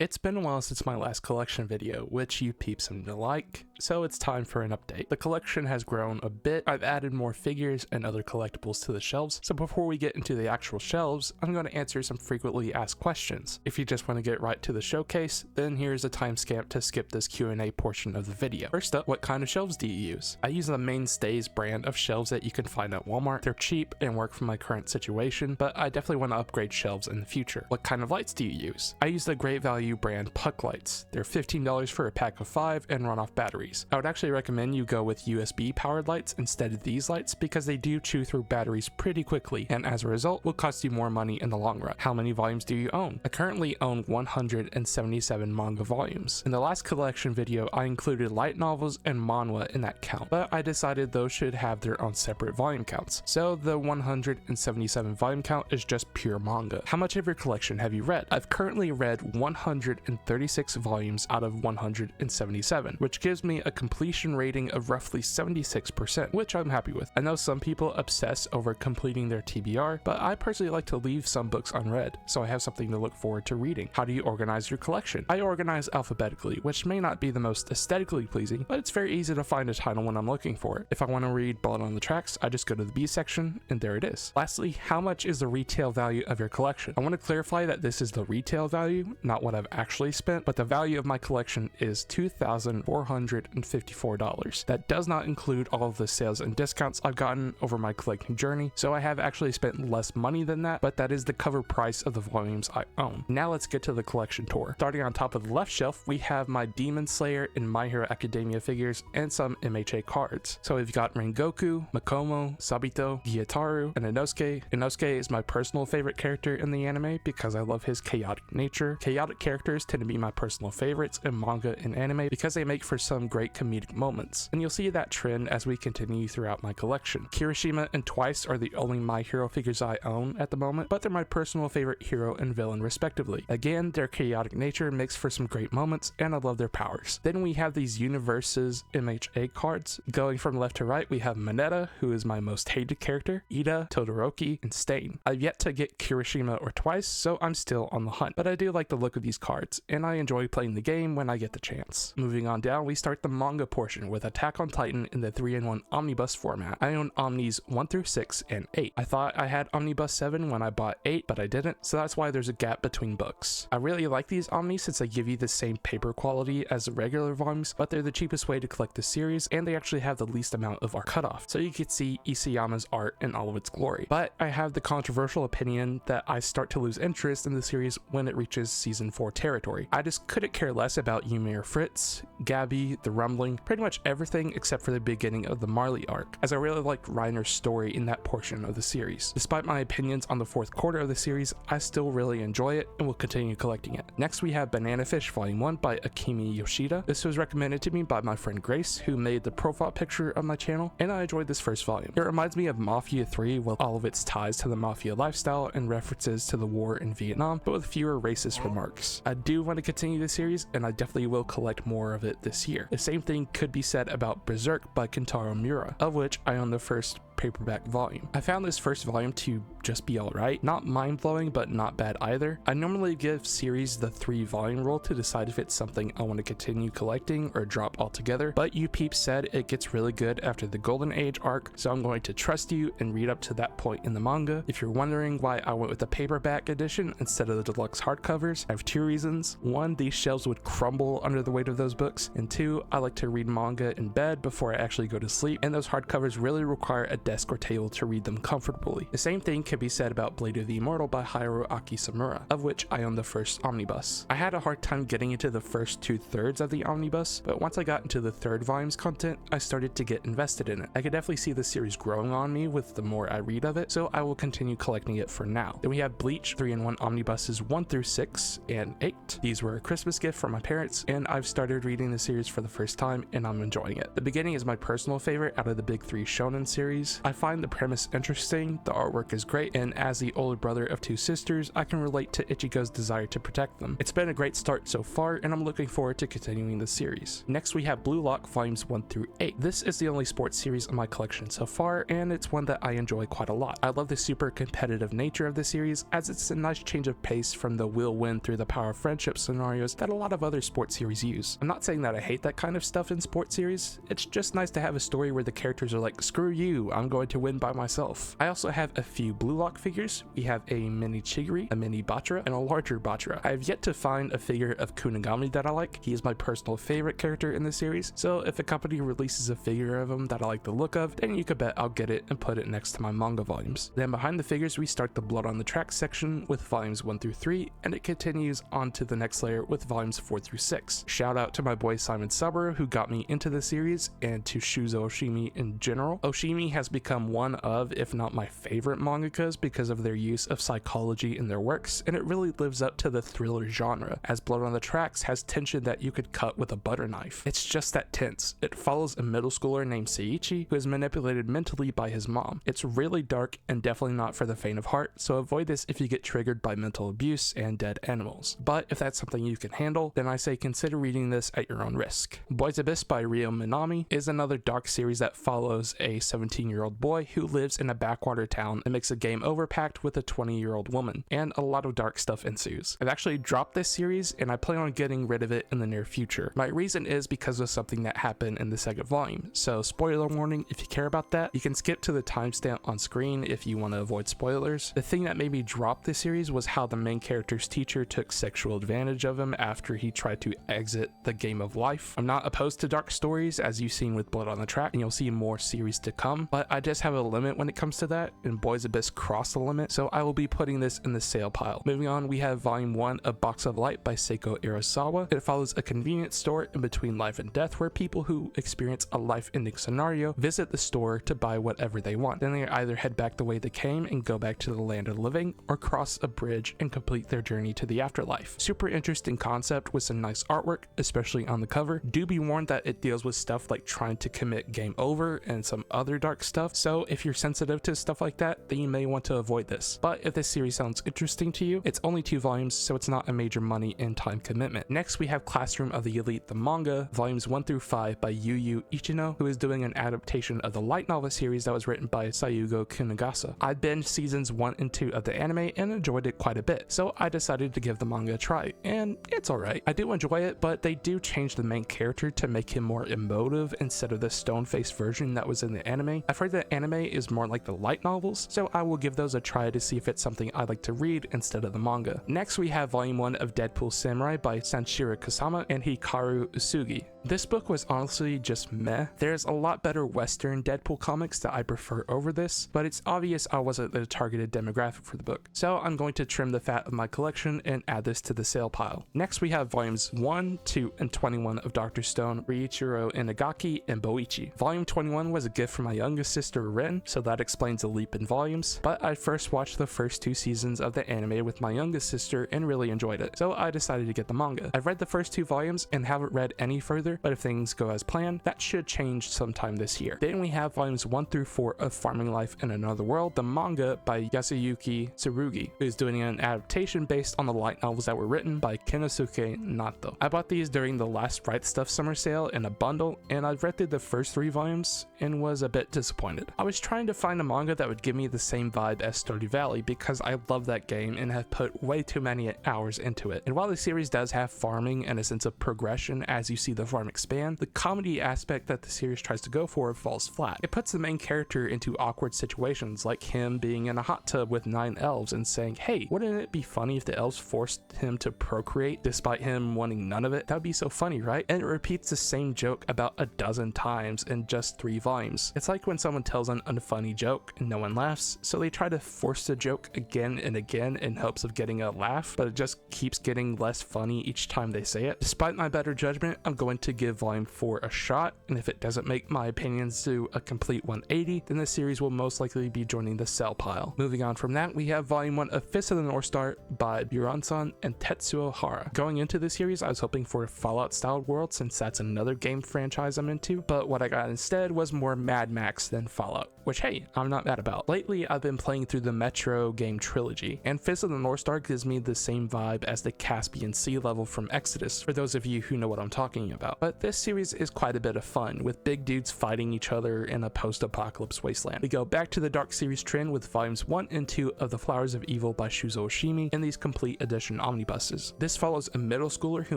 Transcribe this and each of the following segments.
It's been a while since my last collection video, which you peeps seem to like, so it's time for an update. The collection has grown a bit, I've added more figures and other collectibles to the shelves, so before we get into the actual shelves, I'm going to answer some frequently asked questions. If you just want to get right to the showcase, then here's a timestamp to skip this Q&A portion of the video. First up, what kind of shelves do you use? I use the Mainstays brand of shelves that you can find at Walmart. They're cheap and work for my current situation, but I definitely want to upgrade shelves in the future. What kind of lights do you use? I use the Great Value brand puck lights. They're $15 for a pack of 5 and run off batteries. I would actually recommend you go with USB powered lights instead of these lights because they do chew through batteries pretty quickly and as a result will cost you more money in the long run. How many volumes do you own? I currently own 177 manga volumes. In the last collection video I included light novels and manhwa in that count, but I decided those should have their own separate volume counts. So the 177 volume count is just pure manga. How much of your collection have you read? I've currently read 136 volumes out of 177, which gives me a completion rating of roughly 76%, which I'm happy with. I know some people obsess over completing their TBR, but I personally like to leave some books unread, so I have something to look forward to reading. How do you organize your collection? I organize alphabetically, which may not be the most aesthetically pleasing, but it's very easy to find a title when I'm looking for it. If I want to read Blood on the Tracks, I just go to the B section, and there it is. Lastly, how much is the retail value of your collection? I want to clarify that this is the retail value, not what I've actually spent, but the value of my collection is $2,454. That does not include all of the sales and discounts I've gotten over my collecting journey, so I have actually spent less money than that, but that is the cover price of the volumes I own. Now let's get to the collection tour. Starting on top of the left shelf, we have my Demon Slayer and My Hero Academia figures and some MHA cards. So we've got Rengoku, Makomo, Sabito, Gyutaru, and Inosuke. Inosuke is my personal favorite character in the anime because I love his chaotic nature. Chaotic characters tend to be my personal favorites in manga and anime because they make for some great comedic moments, and you'll see that trend as we continue throughout my collection. Kirishima and Twice are the only My Hero figures I own at the moment, but they're my personal favorite hero and villain respectively. Again, their chaotic nature makes for some great moments and I love their powers. Then we have these Universes MHA cards. Going from left to right, we have Mineta, who is my most hated character, Ida, Todoroki, and Stain. I've yet to get Kirishima or Twice, so I'm still on the hunt, but I do like the look of these cards, and I enjoy playing the game when I get the chance. Moving on down, we start the manga portion with Attack on Titan in the 3-in-1 omnibus format. I own Omnis 1 through 6 and 8. I thought I had Omnibus 7 when I bought 8, but I didn't, so that's why there's a gap between books. I really like these Omnis since they give you the same paper quality as the regular volumes, but they're the cheapest way to collect the series, and they actually have the least amount of art cutoff, so you can see Isayama's art in all of its glory. But I have the controversial opinion that I start to lose interest in the series when it reaches season 4 territory. I just couldn't care less about Ymir Fritz, Gabby, the Rumbling, pretty much everything except for the beginning of the Marley arc, as I really liked Reiner's story in that portion of the series. Despite my opinions on the 4th quarter of the series, I still really enjoy it and will continue collecting it. Next we have Banana Fish Volume 1 by Akemi Yoshida. This was recommended to me by my friend Grace, who made the profile picture of my channel, and I enjoyed this first volume. It reminds me of Mafia 3 with all of its ties to the Mafia lifestyle and references to the war in Vietnam, but with fewer racist remarks. I do want to continue the series, and I definitely will collect more of it this year. The same thing could be said about Berserk by Kentaro Miura, of which I own the first paperback volume. I found this first volume to just be alright, not mind-blowing but not bad either. I normally give series the 3-volume rule to decide if it's something I want to continue collecting or drop altogether, but you peeps said it gets really good after the Golden Age arc, so I'm going to trust you and read up to that point in the manga. If you're wondering why I went with the paperback edition instead of the deluxe hardcovers, I have 2 reasons. 1, these shelves would crumble under the weight of those books, and 2, I like to read manga in bed before I actually go to sleep, and those hardcovers really require a desk or table to read them comfortably. The same thing can be said about Blade of the Immortal by Haruaki Samura, of which I own the first omnibus. I had a hard time getting into the first 2/3 of the omnibus, but once I got into the 3rd volume's content, I started to get invested in it. I could definitely see the series growing on me with the more I read of it, so I will continue collecting it for now. Then we have Bleach 3-in-1 omnibuses 1 through 6 and 8. These were a Christmas gift from my parents, and I've started reading the series for the first time, and I'm enjoying it. The beginning is my personal favorite out of the big 3 shonen series. series. I find the premise interesting, the artwork is great, and as the older brother of two sisters, I can relate to Ichigo's desire to protect them. It's been a great start so far, and I'm looking forward to continuing the series. Next we have Blue Lock volumes 1 through 8. This is the only sports series in my collection so far, and it's one that I enjoy quite a lot. I love the super competitive nature of the series, as it's a nice change of pace from the will win through the power of friendship scenarios that a lot of other sports series use. I'm not saying that I hate that kind of stuff in sports series, it's just nice to have a story where the characters are like, screw you, I'm going to win by myself. I also have a few Blue Lock figures. We have a mini Chigiri, a mini Bachara, and a larger Bachara. I have yet to find a figure of Kunigami that I like. He is my personal favorite character in the series, so if a company releases a figure of him that I like the look of, then you could bet I'll get it and put it next to my manga volumes. Then behind the figures we start the Blood on the Tracks section with volumes 1 through 3, and it continues on to the next layer with volumes 4 through 6. Shout out to my boy Simon Saburo who got me into the series, and to Shuzo Oshimi in general. Oshimi has become one of, if not my favorite mangakas because of their use of psychology in their works, and it really lives up to the thriller genre, as Blood on the Tracks has tension that you could cut with a butter knife. It's just that tense. It follows a middle schooler named Seiichi who is manipulated mentally by his mom. It's really dark and definitely not for the faint of heart, so avoid this if you get triggered by mental abuse and dead animals. But if that's something you can handle, then I say consider reading this at your own risk. Boys Abyss by Ryo Minami is another dark series that follows a 17-year-old boy who lives in a backwater town and makes a game over pact with a 20-year-old woman, and a lot of dark stuff ensues. I've actually dropped this series and I plan on getting rid of it in the near future. My reason is because of something that happened in the second volume, so spoiler warning if you care about that. You can skip to the timestamp on screen if you want to avoid spoilers. The thing that made me drop this series was how the main character's teacher took sexual advantage of him after he tried to exit the game of life. I'm not opposed to dark stories, as you've seen with Blood on the Track, and you'll see more series to come, but I just have a limit when it comes to that, and Boys Abyss crossed the limit, so I will be putting this in the sale pile. Moving on, we have volume 1 of Box of Light by Seiko Urasawa. It follows a convenience store in between life and death where people who experience a life-ending scenario visit the store to buy whatever they want. Then they either head back the way they came and go back to the land of the living, or cross a bridge and complete their journey to the afterlife. Super interesting concept with some nice artwork, especially on the cover. Do be warned that it deals with stuff like trying to commit game over and some other dark stuff, so if you're sensitive to stuff like that, then you may want to avoid this. But if this series sounds interesting to you, it's only 2 volumes, so it's not a major money and time commitment. Next we have Classroom of the Elite the manga, volumes 1 through 5 by Yu Yu Ichino, who is doing an adaptation of the light novel series that was written by Sayugo Kunigasa. I binged seasons 1 and 2 of the anime and enjoyed it quite a bit, so I decided to give the manga a try, and it's alright. I do enjoy it, but they do change the main character to make him more emotive instead of the stone-faced version that was in the anime. I've heard that anime is more like the light novels, so I will give those a try to see if it's something I'd like to read instead of the manga. Next we have volume 1 of Deadpool Samurai by Sanshiro Kasama and Hikaru Usugi. This book was honestly just meh. There's a lot better Western Deadpool comics that I prefer over this, but it's obvious I wasn't the targeted demographic for the book, so I'm going to trim the fat of my collection and add this to the sale pile. Next we have volumes 1, 2, and 21 of Dr. Stone, Riichiro Inagaki, and Boichi. Volume 21 was a gift from my youngest sister Rin, so that explains the leap in volumes, but I first watched the first 2 seasons of the anime with my youngest sister and really enjoyed it, so I decided to get the manga. I've read the first 2 volumes and haven't read any further, but if things go as planned, that should change sometime this year. Then we have volumes 1 through 4 of Farming Life in Another World, the manga by Yasuyuki Tsurugi, who is doing an adaptation based on the light novels that were written by Kenosuke Nato. I bought these during the last Right Stuff summer sale in a bundle, and I've read through the first 3 volumes and was a bit disappointed. I was trying to find a manga that would give me the same vibe as Stardew Valley because I love that game and have put way too many hours into it. And while the series does have farming and a sense of progression as you see the farm expand, the comedy aspect that the series tries to go for falls flat. It puts the main character into awkward situations, like him being in a hot tub with 9 elves and saying, hey, wouldn't it be funny if the elves forced him to procreate despite him wanting none of it? That would be so funny, right? And it repeats the same joke about a dozen times in just 3 volumes. It's like when someone tells an unfunny joke and no one laughs, so they try to force the joke again and again in hopes of getting a laugh, but it just keeps getting less funny each time they say it. Despite my better judgment, I'm going to give volume 4 a shot, and if it doesn't make my opinions do a complete 180, then the series will most likely be joining the sell pile. Moving on from that, we have volume 1 of Fist of the North Star by Buran-san and Tetsuo Hara. Going into this series, I was hoping for a Fallout styled world since that's another game franchise I'm into, but what I got instead was more Mad Max than than Fallout, which hey, I'm not mad about. Lately, I've been playing through the Metro game trilogy, and Fist of the North Star gives me the same vibe as the Caspian Sea level from Exodus, for those of you who know what I'm talking about. But this series is quite a bit of fun, with big dudes fighting each other in a post-apocalypse wasteland. We go back to the Dark Series trend with volumes 1 and 2 of The Flowers of Evil by Shuzo Oshimi in these complete edition omnibuses. This follows a middle schooler who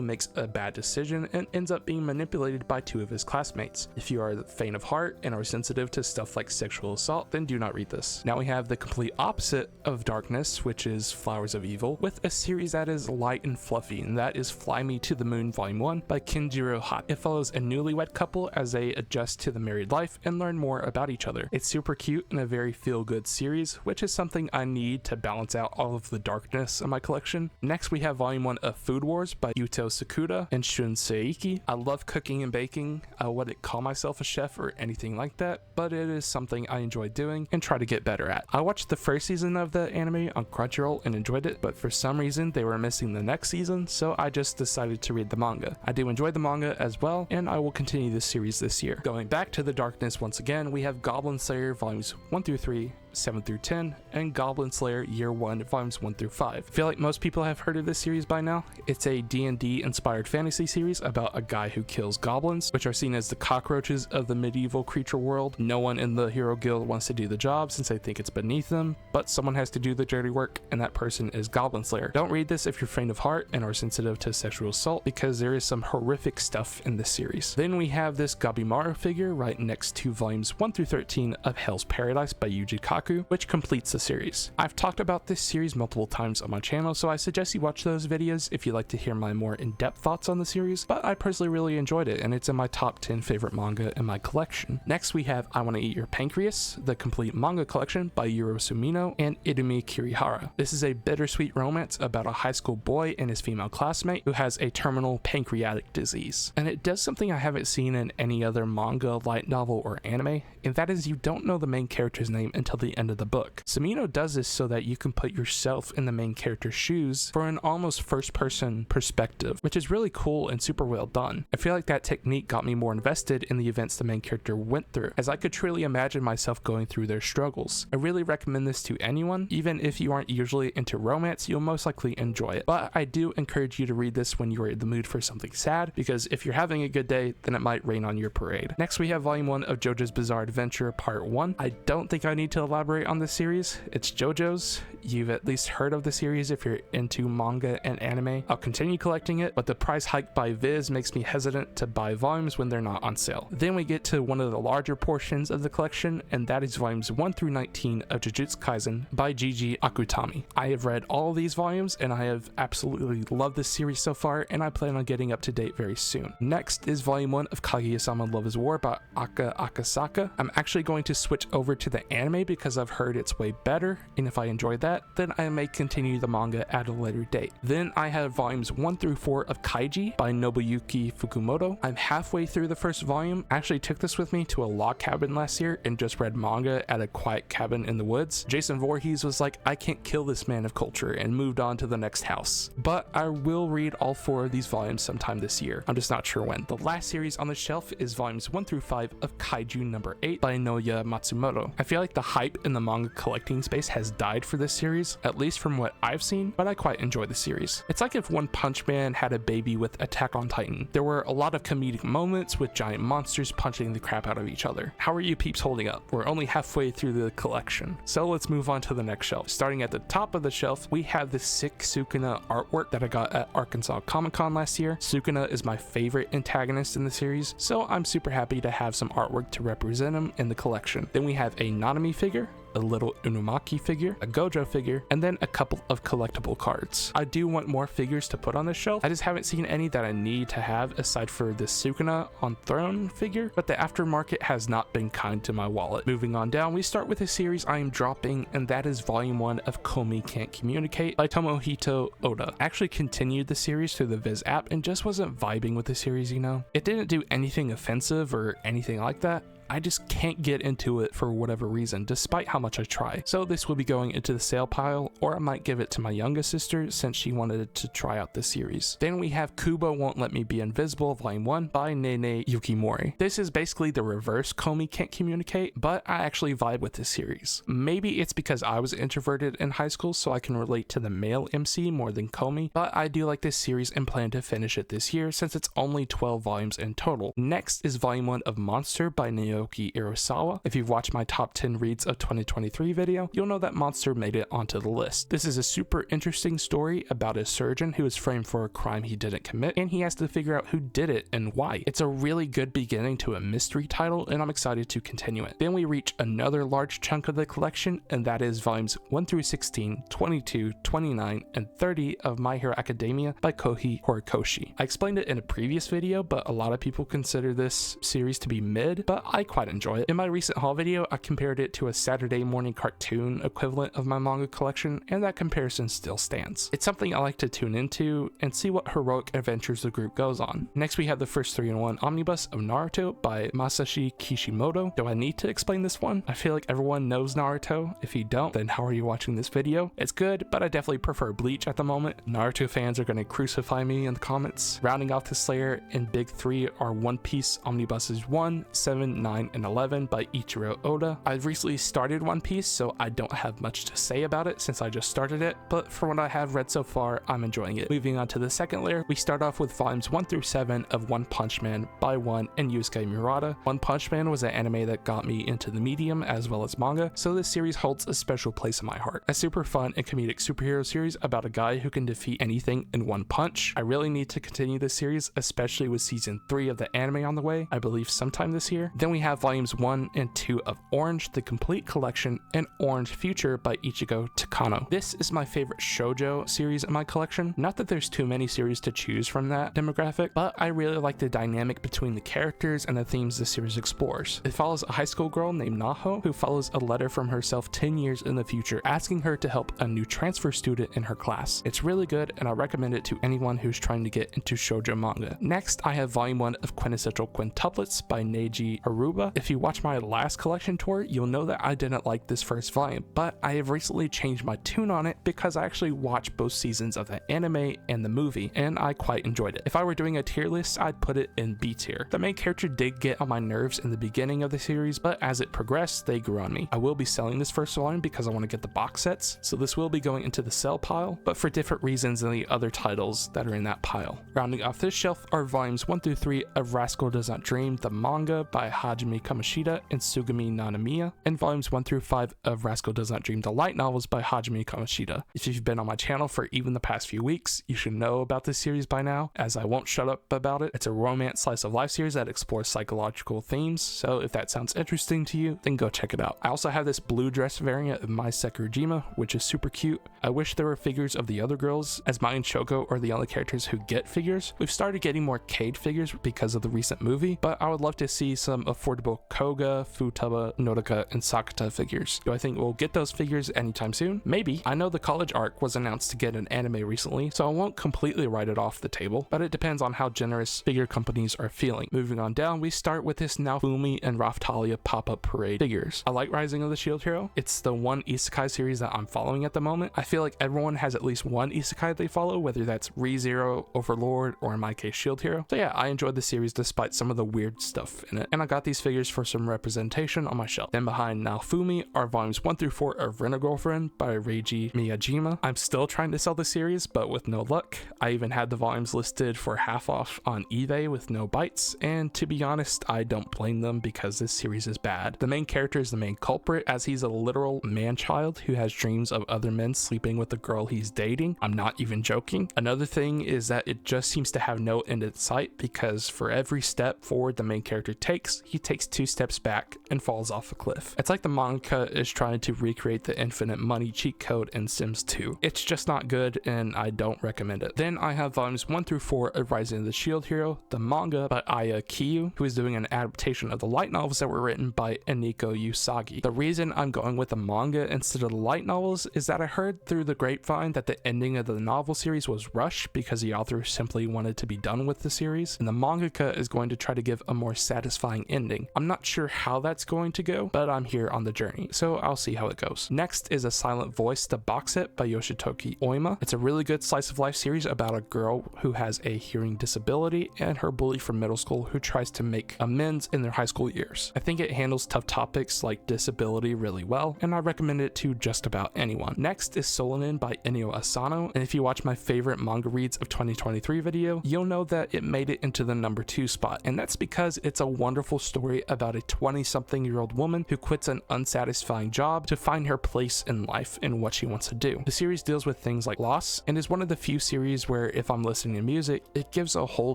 makes a bad decision and ends up being manipulated by 2 of his classmates. If you are faint of heart and are sensitive to stuff like sexual assault, then do not read this. Now we have the complete opposite of darkness, which is Flowers of Evil, with a series that is light and fluffy, and that is Fly Me to the Moon Volume 1 by Kenjiro Hata. It follows a newlywed couple as they adjust to the married life and learn more about each other. It's super cute and a very feel-good series, which is something I need to balance out all of the darkness in my collection. Next we have Volume 1 of Food Wars by Yuto Sakuda and Shun Seiki. I love cooking and baking. I wouldn't call myself a chef or anything like that, but it is something I enjoy doing and try to get better at. I watched the first season of the anime on Crunchyroll and enjoyed it, but for some reason they were missing the next season, so I just decided to read the manga. I do enjoy the manga as well, and I will continue this series this year. Going back to the darkness once again, we have Goblin Slayer volumes 1 through 3, 7 through 10, and Goblin Slayer Year 1 volumes 1 through 5. I feel like most people have heard of this series by now. It's a D&D inspired fantasy series about a guy who kills goblins, which are seen as the cockroaches of the medieval creature world. No one in the hero guild wants to do the job since they think it's beneath them, but someone has to do the dirty work, and that person is Goblin Slayer. Don't read this if you're faint of heart and are sensitive to sexual assault, because there is some horrific stuff in this series. Then we have this Gabimaru figure right next to volumes 1 through 13 of Hell's Paradise by Yuji Kaku, which completes the series. I've talked about this series multiple times on my channel, so I suggest you watch those videos if you'd like to hear my more in-depth thoughts on the series, but I personally really enjoyed it, and it's in my top 10 favorite manga in my collection. Next we have I Wanna Eat Your Pancreas, the complete manga collection by Yuro Sumino and Irumi Kirihara. This is a bittersweet romance about a high school boy and his female classmate who has a terminal pancreatic disease, and it does something I haven't seen in any other manga, light novel, or anime, and that is you don't know the main character's name until the end of the book. Sumino does this so that you can put yourself in the main character's shoes for an almost first-person perspective, which is really cool and super well done. I feel like that technique got me more invested in the events the main character went through, as I could truly imagine myself going through their struggles. I really recommend this to anyone. Even if you aren't usually into romance, you'll most likely enjoy it, but I do encourage you to read this when you are in the mood for something sad, because if you're having a good day, then it might rain on your parade. Next we have volume 1 of JoJo's Bizarre Adventure Part 1. I don't think I need to elaborate on this series. It's JoJo's. You've at least heard of the series if you're into manga and anime. I'll continue collecting it, but the price hike by Viz makes me hesitant to buy volumes when they're not on sale. Then we get to one of the larger portions of the collection, and that is volumes 1 through 19 of Jujutsu Kaisen by Gigi Akutami. I have read all of these volumes, and I have absolutely loved this series so far, and I plan on getting up to date very soon. Next is volume 1 of Kaguya-sama Love is War by Aka Akasaka. I'm actually going to switch over to the anime because I've heard it's way better, and if I enjoy that, then I may continue the manga at a later date. Then I have volumes 1 through 4 of Kaiji by Nobuyuki Fukumoto. I'm halfway through the first volume. I actually took this with me to a log cabin last year and just read manga at a quiet cabin in the woods. Jason Voorhees was like, I can't kill this man of culture, and moved on to the next house. But I will read all 4 of these volumes sometime this year. I'm just not sure when. The last series on the shelf is volumes 1 through 5 of Kaiju number 8 by Noya Matsumoto. I feel like the hype in the manga collecting space has died for this series, at least from what I've seen, but I quite enjoy the series. It's like if One Punch Man had a baby with Attack on Titan. There were a lot of comedic moments with giant monsters punching the crap out of each other. How are you peeps holding up? We're only halfway through the collection, so let's move on to the next shelf. Starting at the top of the shelf, we have this sick Sukuna artwork that I got at Arkansas Comic-Con last year. Sukuna is my favorite antagonist in the series, so I'm super happy to have some artwork to represent him in the collection. Then we have a Nanami figure, a little Unumaki figure, a Gojo figure, and then a couple of collectible cards. I do want more figures to put on this shelf. I just haven't seen any that I need to have aside for this Sukuna on Throne figure, but the aftermarket has not been kind to my wallet. Moving on down, we start with a series I am dropping, and that is volume 1 of Komi Can't Communicate by Tomohito Oda. I actually continued the series through the Viz app and just wasn't vibing with the series, you know? It didn't do anything offensive or anything like that. I just can't get into it for whatever reason, despite how much I try. So this will be going into the sale pile, or I might give it to my youngest sister since she wanted to try out this series. Then we have Kubo Won't Let Me Be Invisible Volume 1 by Nene Yukimori. This is basically the reverse Komi Can't Communicate, but I actually vibe with this series. Maybe it's because I was introverted in high school, so I can relate to the male MC more than Komi, but I do like this series and plan to finish it this year since it's only 12 volumes in total. Next is Volume 1 of Monster by Naoki Urasawa. If you've watched my top 10 reads of 2023 video, you'll know that Monster made it onto the list. This is a super interesting story about a surgeon who is framed for a crime he didn't commit, and he has to figure out who did it and why. It's a really good beginning to a mystery title, and I'm excited to continue it. Then we reach another large chunk of the collection, and that is volumes 1 through 16, 22, 29, and 30 of My Hero Academia by Kohi Horikoshi. I explained it in a previous video, but a lot of people consider this series to be mid, but I quite enjoy it. In my recent haul video, I compared it to a Saturday morning cartoon equivalent of my manga collection, and that comparison still stands. It's something I like to tune into and see what heroic adventures the group goes on. Next we have the first 3-in-1 omnibus of Naruto by Masashi Kishimoto. Do I need to explain this one? I feel like everyone knows Naruto. If you don't, then how are you watching this video? It's good, but I definitely prefer Bleach at the moment. Naruto fans are gonna crucify me in the comments. Rounding off this layer in big 3 are One Piece omnibuses 1, 7, 9, and 11 by Ichiro Oda. I've recently started One Piece, so I don't have much to say about it since I just started it, but for what I have read so far, I'm enjoying it. Moving on to the second layer, we start off with volumes 1 through 7 of One Punch Man by One and Yusuke Murata. One Punch Man was an anime that got me into the medium as well as manga, so this series holds a special place in my heart. A super fun and comedic superhero series about a guy who can defeat anything in one punch. I really need to continue this series, especially with season 3 of the anime on the way, I believe sometime this year. Then we have volumes 1 and 2 of Orange, the complete collection, and Orange Future by Ichigo Takano. This is my favorite shoujo series in my collection. Not that there's too many series to choose from that demographic, but I really like the dynamic between the characters and the themes the series explores. It follows a high school girl named Naho who follows a letter from herself 10 years in the future asking her to help a new transfer student in her class. It's really good and I recommend it to anyone who's trying to get into shoujo manga. Next, I have volume 1 of Quintessential Quintuplets by Neji Aruba. If you watch my last collection tour, you'll know that I didn't like this first volume, but I have recently changed my tune on it because I actually watched both seasons of the anime and the movie, and I quite enjoyed it. If I were doing a tier list, I'd put it in B tier. The main character did get on my nerves in the beginning of the series, but as it progressed, they grew on me. I will be selling this first volume because I want to get the box sets, so this will be going into the sell pile, but for different reasons than the other titles that are in that pile. Rounding off this shelf are volumes 1 through 3 of Rascal Does Not Dream, the manga by Hajime Kamoshida and Sugumi Nanamiya, and volumes 1 through 5 of Rascal Does Not Dream, the light novels by Hajime Kamoshida. If you've been on my channel for even the past few weeks, you should know about this series by now, as I won't shut up about it. It's a romance slice of life series that explores psychological themes, so if that sounds interesting to you, then go check it out. I also have this blue dress variant of Mai Sekurajima, which is super cute. I wish there were figures of the other girls, as Mai and Shoko are the only characters who get figures. We've started getting more Cade figures because of the recent movie, but I would love to see some affordable Koga, Futaba, Nodoka, and Sakata figures. Do I think we'll get those figures anytime soon? Maybe. I know the college arc was announced to get an anime recently, so I won't completely write it off the table, but it depends on how generous figure companies are feeling. Moving on down, we start with this Naofumi and Raphtalia pop-up parade figures. I like Rising of the Shield Hero. It's the one isekai series that I'm following at the moment. I feel like everyone has at least one isekai they follow, whether that's ReZero, Overlord, or in my case Shield Hero. So yeah, I enjoyed the series despite some of the weird stuff in it, and I got these figures for some representation on my shelf. Then behind Naofumi are volumes 1 through 4 of Rent a Girlfriend by Reiji Miyajima. I'm still trying to sell the series, but with no luck. I even had the volumes listed for half off on eBay with no bites, and to be honest, I don't blame them because this series is bad. The main character is the main culprit, as he's a literal man-child who has dreams of other men sleeping with the girl he's dating. I'm not even joking. Another thing is that it just seems to have no end in sight, because for every step forward the main character takes, he takes 2 steps back and falls off a cliff. It's like the manga is trying to recreate the infinite money cheat code in Sims 2. It's just not good and I don't recommend it. Then I have volumes 1 through 4 of Rising of the Shield Hero, the manga by Aya Kiyu, who is doing an adaptation of the light novels that were written by Eniko Usagi. The reason I'm going with the manga instead of the light novels is that I heard through the grapevine that the ending of the novel series was rushed because the author simply wanted to be done with the series, and the mangaka is going to try to give a more satisfying ending. ending. I'm not sure how that's going to go, but I'm here on the journey, so I'll see how it goes. Next is A Silent Voice, the box set by Yoshitoki Oima. It's a really good slice of life series about a girl who has a hearing disability and her bully from middle school who tries to make amends in their high school years. I think it handles tough topics like disability really well, and I recommend it to just about anyone. Next is Solanin by Inio Asano, and if you watch my favorite manga reads of 2023 video, you'll know that it made it into the number 2 spot, and that's because it's a wonderful story about a 20-something-year-old woman who quits an unsatisfying job to find her place in life and what she wants to do. The series deals with things like loss, and is one of the few series where if I'm listening to music, it gives a whole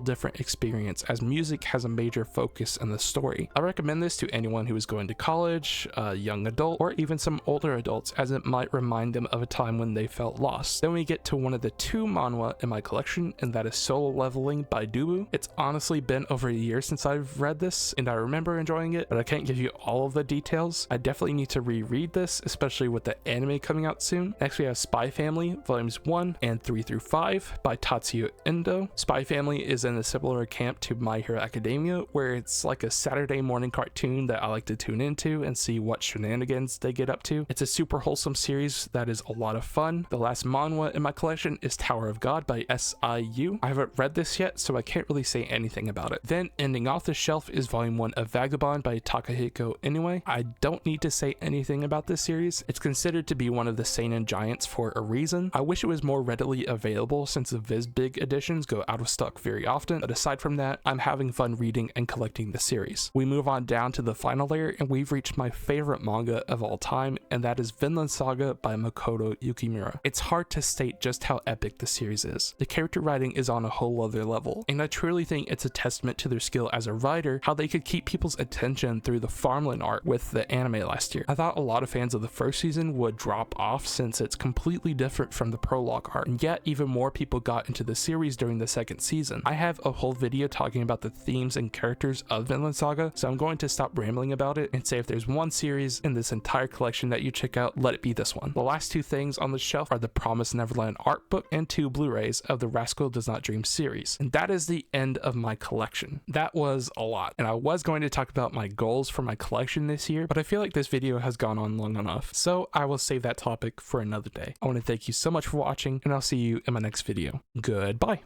different experience as music has a major focus in the story. I recommend this to anyone who is going to college, a young adult, or even some older adults, as it might remind them of a time when they felt lost. Then we get to one of the 2 manhwa in my collection, and that is Solo Leveling by Dubu. It's honestly been over a year since I've read this, and I remember enjoying it, but I can't give you all of the details. I definitely need to reread this, especially with the anime coming out soon. Next we have Spy Family, volumes 1 and 3 through 5 by Tatsuya Endo. Spy Family is in a similar camp to My Hero Academia, where it's like a Saturday morning cartoon that I like to tune into and see what shenanigans they get up to. It's a super wholesome series that is a lot of fun. The last manhwa in my collection is Tower of God by SIU. I haven't read this yet, so I can't really say anything about it. Then ending off the shelf is volume 1 of Vagabond by Takahiko Inoue. I don't need to say anything about this series. It's considered to be one of the seinen giants for a reason. I wish it was more readily available since the VizBig editions go out of stock very often, but aside from that, I'm having fun reading and collecting the series. We move on down to the final layer, and we've reached my favorite manga of all time, and that is Vinland Saga by Makoto Yukimura. It's hard to state just how epic the series is. The character writing is on a whole other level, and I truly think it's a testament to their skill as a writer, how they could keep people's attention through the farmland art with the anime last year. I thought a lot of fans of the first season would drop off since it's completely different from the prologue art, and yet even more people got into the series during the second season. I have a whole video talking about the themes and characters of Vinland Saga, so I'm going to stop rambling about it and say if there's one series in this entire collection that you check out, let it be this one. The last 2 things on the shelf are the Promised Neverland art book and 2 Blu-rays of the Rascal Does Not Dream series, and that is the end of my collection. That was a lot, and I was going to talk about my goals for my collection this year, but I feel like this video has gone on long enough, so I will save that topic for another day. I want to thank you so much for watching, and I'll see you in my next video. Goodbye.